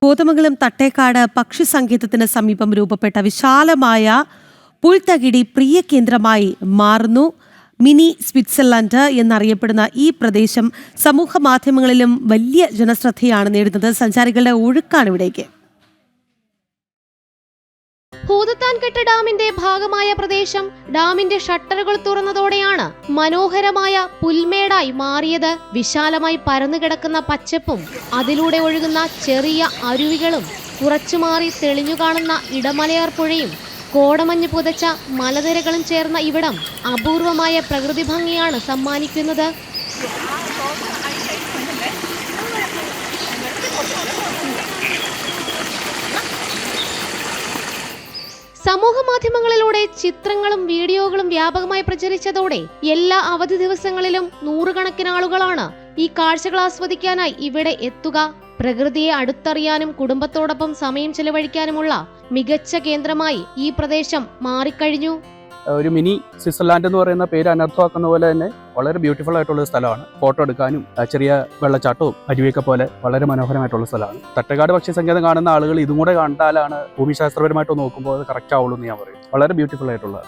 കോതമംഗലം തട്ടേക്കാട് പക്ഷി സങ്കേതത്തിന് സമീപം രൂപപ്പെട്ട വിശാലമായ പുൽത്തകിടി പ്രിയ കേന്ദ്രമായി മാറുന്നു. മിനി സ്വിറ്റ്സർലൻഡ് എന്നറിയപ്പെടുന്ന ഈ പ്രദേശം സമൂഹ മാധ്യമങ്ങളിലും വലിയ ജനശ്രദ്ധയാണ് നേടുന്നത്. സഞ്ചാരികളുടെ ഒഴുക്കാണ് ഇവിടേക്ക്. ഭൂതത്താൻകെട്ട് ഡാമിന്റെ ഭാഗമായ പ്രദേശം ഡാമിന്റെ ഷട്ടറുകൾ തുറന്നതോടെയാണ് മനോഹരമായ പുൽമേടായി മാറിയത്. വിശാലമായി പരന്നുകിടക്കുന്ന പച്ചപ്പും അതിലൂടെ ഒഴുകുന്ന ചെറിയ അരുവികളും കുറച്ചു മാറി തെളിഞ്ഞു കാണുന്ന ഇടമലയാർ പുഴയും കോടമഞ്ഞ് പുതച്ച മലനിരകളും ചേർന്ന ഇവിടം അപൂർവമായ പ്രകൃതി ഭംഗിയാണ് സമ്മാനിക്കുന്നത്. സമൂഹ മാധ്യമങ്ങളിലൂടെ ചിത്രങ്ങളും വീഡിയോകളും വ്യാപകമായി പ്രചരിച്ചതോടെ എല്ലാ അവധി ദിവസങ്ങളിലും നൂറുകണക്കിന് ആളുകളാണ് ഈ കാഴ്ചകൾ ആസ്വദിക്കാനായി ഇവിടെ എത്തുക. പ്രകൃതിയെ അടുത്തറിയാനും കുടുംബത്തോടൊപ്പം സമയം ചെലവഴിക്കാനുമുള്ള മികച്ച കേന്ദ്രമായി ഈ പ്രദേശം മാറിക്കഴിഞ്ഞു. ഒരു മിനി സ്വിറ്റ്സർലാൻഡ് എന്ന് പറയുന്ന പേര് അനർത്ഥമാക്കുന്ന പോലെ തന്നെ വളരെ ബ്യൂട്ടിഫുൾ ആയിട്ടുള്ള സ്ഥലമാണ്. ഫോട്ടോ എടുക്കാനും ചെറിയ വെള്ളച്ചാട്ടവും അരുവിയൊക്കെ പോലെ വളരെ മനോഹരമായിട്ടുള്ള സ്ഥലമാണ്. തട്ടേക്കാട് പക്ഷി സങ്കേതം കാണുന്ന ആളുകൾ ഇതും കൂടെ കണ്ടാലാണ് ഭൂമിശാസ്ത്രപരമായിട്ട് നോക്കുമ്പോൾ അത് കറക്റ്റ് ആവുള്ളൂ എന്ന് ഞാൻ പറയും. വളരെ ബ്യൂട്ടിഫുൾ ആയിട്ടുള്ള.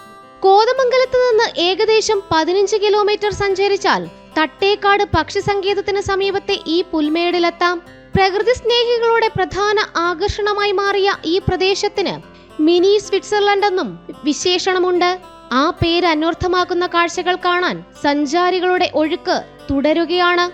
കോതമംഗലത്ത് നിന്ന് ഏകദേശം 15 കിലോമീറ്റർ സഞ്ചരിച്ചാൽ തട്ടേക്കാട് പക്ഷി സങ്കേതത്തിന് സമീപത്തെ ഈ പുൽമേടിലെത്താം. പ്രകൃതി സ്നേഹികളുടെ പ്രധാന ആകർഷണമായി മാറിയ ഈ പ്രദേശത്തിന് മിനി സ്വിറ്റ്സർലൻഡ് എന്നും വിശേഷണമുണ്ട്. ആ പേര് അന്വർത്ഥമാക്കുന്ന കാഴ്ചകൾ കാണാൻ സഞ്ചാരികളുടെ ഒഴുക്ക് തുടരുകയാണ്.